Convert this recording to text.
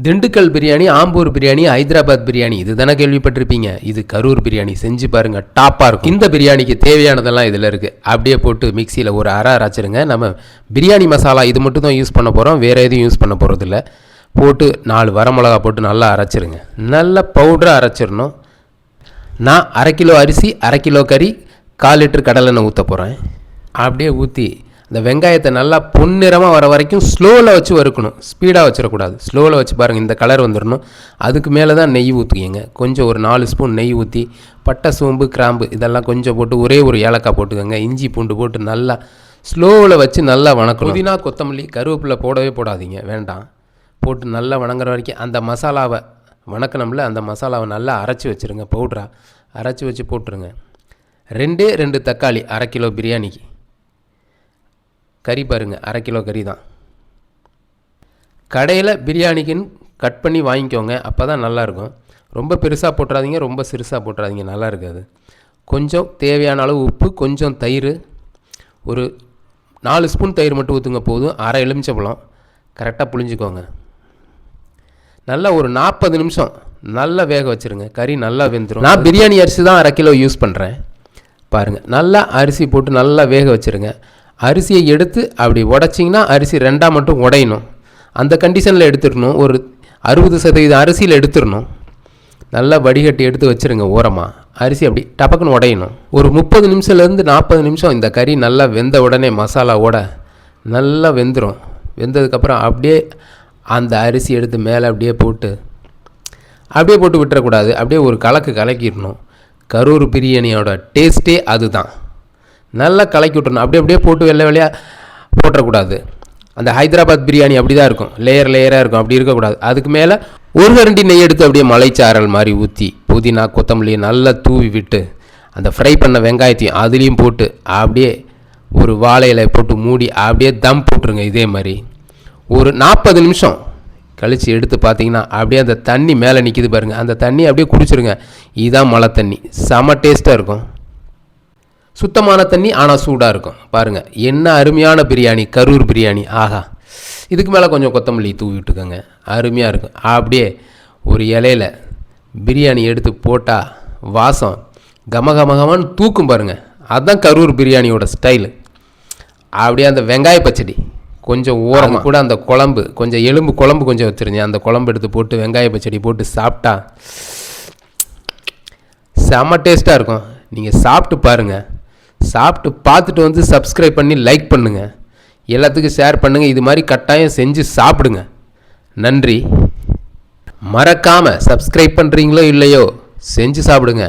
திண்டுக்கல் பிரியாணி, ஆம்பூர் பிரியாணி, ஹைதராபாத் பிரியாணி இது தானே கேள்விப்பட்டிருப்பீங்க. இது கரூர் பிரியாணி. செஞ்சு பாருங்கள், டாப்பாக இருக்கும். இந்த பிரியாணிக்கு தேவையானதெல்லாம் இதில் இருக்குது. அப்படியே போட்டு மிக்சியில் ஒரு அரைச்சிருங்க. நம்ம பிரியாணி மசாலா இது மட்டும் தான் யூஸ் பண்ண போகிறோம், வேறு எதுவும் யூஸ் பண்ண போகிறதில்ல. போட்டு 4 வரமிளகா போட்டு நல்லா அரைச்சிருங்க. நல்ல பவுடராக அரைச்சிடணும். நான் 1/2 கிலோ அரிசி, 1/2 கிலோ கறி, 1/4 லிட்டர் கடலெண்ணெய் ஊற்ற போகிறேன். அப்படியே ஊற்றி இந்த வெங்காயத்தை நல்லா பொன்னிறமாக வர வரைக்கும் ஸ்லோவில் வச்சு வறுக்கணும். ஸ்பீடாக வச்சிடக்கூடாது. ஸ்லோவில் வச்சு பாருங்கள், இந்த கலர் வந்துடணும். அதுக்கு மேலே தான் நெய் ஊற்றிக்கிங்க. கொஞ்சம் ஒரு 4 ஸ்பூன் நெய் ஊற்றி பட்டை, சோம்பு, கிராம்பு இதெல்லாம் கொஞ்சம் போட்டு ஒரே ஒரு ஏலக்காய் போட்டுக்கோங்க. இஞ்சி பூண்டு போட்டு நல்லா ஸ்லோவில் வச்சு நல்லா வணக்கணும். புதினா, கொத்தமல்லி, கருவேப்பிலை போடவே போடாதீங்க, வேண்டாம். போட்டு நல்லா வணங்குற வரைக்கும் அந்த மசாலாவை வணக்கணும்ல, அந்த மசாலாவை நல்லா அரைச்சி வச்சுருங்க. பவுடராக அரைச்சி வச்சு போட்டுருங்க. 2 தக்காளி 1/2 கிலோ பிரியாணிக்கு. கறி பாருங்கள், 1/2 கிலோ கறி தான். கடையில் பிரியாணிக்குன்னு கட் பண்ணி வாங்கிக்கோங்க, அப்போ தான் நல்லாயிருக்கும். ரொம்ப பெருசாக போட்டுறாதீங்க, ரொம்ப சிறுசாக போட்டுறாதீங்க, நல்லா இருக்காது. கொஞ்சம் தேவையான அளவு உப்பு, கொஞ்சம் தயிர், ஒரு 4 ஸ்பூன் தயிர் மட்டும் ஊற்றுங்க போதும். 1/2 எலுமிச்சம்பழம் கரெக்டாக புளிஞ்சிக்கோங்க. நல்லா ஒரு 40 நிமிஷம் நல்லா வேக வச்சுருங்க. கறி நல்லா வெந்துடும். நான் பிரியாணி அரிசி தான் 1/2 கிலோ யூஸ் பண்ணுறேன். பாருங்கள், நல்லா அரிசி போட்டு நல்லா வேக வச்சுருங்க. அரிசியை எடுத்து அப்படி உடைச்சிங்கன்னா அரிசி 2ஆக மட்டும் உடையணும். அந்த கண்டிஷனில் எடுத்துடணும். ஒரு 60% அரிசியில் எடுத்துடணும். நல்லா வடிகட்டி எடுத்து வச்சுருங்க ஓரமாக. அரிசி அப்படி டபக்குன்னு உடையணும். ஒரு 30 நிமிஷத்துலேருந்து 40 நிமிஷம் இந்த கறி நல்லா வெந்த உடனே மசாலாவோட நல்லா வெந்துடும். வெந்ததுக்கப்புறம் அப்படியே அந்த அரிசி எடுத்து மேலே அப்படியே போட்டு விட்டுறக்கூடாது. அப்படியே ஒரு கலக்கிடணும். கரூர் பிரியாணியோட டேஸ்ட்டே அதுதான். நல்லா கலக்கி விட்டுறணும். அப்படியே போட்டு வெள்ளையாக போட்டுறக்கூடாது. அந்த ஹைதராபாத் பிரியாணி அப்படி தான் இருக்கும், லேயராக இருக்கும். அப்படி இருக்கக்கூடாது. அதுக்கு மேலே ஒரு கரண்டி நெய் எடுத்து அப்படியே மலைச்சாரல் மாதிரி ஊற்றி புதினா, கொத்தமல்லியை நல்லா தூவி விட்டு அந்த ஃப்ரை பண்ண வெங்காயத்தையும் அதுலேயும் போட்டு அப்படியே ஒரு வாழை இலை போட்டு மூடி அப்படியே தம் போட்டுருங்க. இதே மாதிரி ஒரு 40 நிமிஷம் கழித்து எடுத்து பார்த்தீங்கன்னா அப்படியே அந்த தண்ணி மேலே நிற்கிது பாருங்கள். அந்த தண்ணி அப்படியே குடிச்சிருங்க. இதுதான் மழை தண்ணி. செம டேஸ்ட்டாக இருக்கும். சுத்தமான தண்ணி, ஆனால் சூடாக இருக்கும். பாருங்கள், என்ன அருமையான பிரியாணி, கரூர் பிரியாணி. ஆஹா, இதுக்கு மேலே கொஞ்சம் கொத்தமல்லி தூவி விட்டுக்கோங்க, அருமையாக இருக்கும். அப்படியே ஒரு இலையில் பிரியாணி எடுத்து போட்டால் வாசம் கமகமகமான்னு தூக்கும் பாருங்கள். அதுதான் கரூர் பிரியாணியோட ஸ்டைலு. அப்படியே அந்த வெங்காய பச்சடி கொஞ்சம் ஓரமாக கூட அந்த குழம்பு, கொஞ்சம் எலும்பு குழம்பு கொஞ்சம் வச்சுருங்க. அந்த குழம்பு எடுத்து போட்டு வெங்காய பச்சடி போட்டு சாப்பிட்டா செம்ம டேஸ்ட்டாக இருக்கும். நீங்கள் சாப்பிட்டு பாருங்கள். சாப்பிட்டு பார்த்துட்டு வந்து சப்ஸ்கிரைப் பண்ணி லைக் பண்ணுங்கள், எல்லாத்துக்கும் ஷேர் பண்ணுங்கள். இது மாதிரி கட்டாயம் செஞ்சு சாப்பிடுங்க. நன்றி. மறக்காமல் சப்ஸ்கிரைப் பண்ணுறீங்களோ இல்லையோ செஞ்சு சாப்பிடுங்க.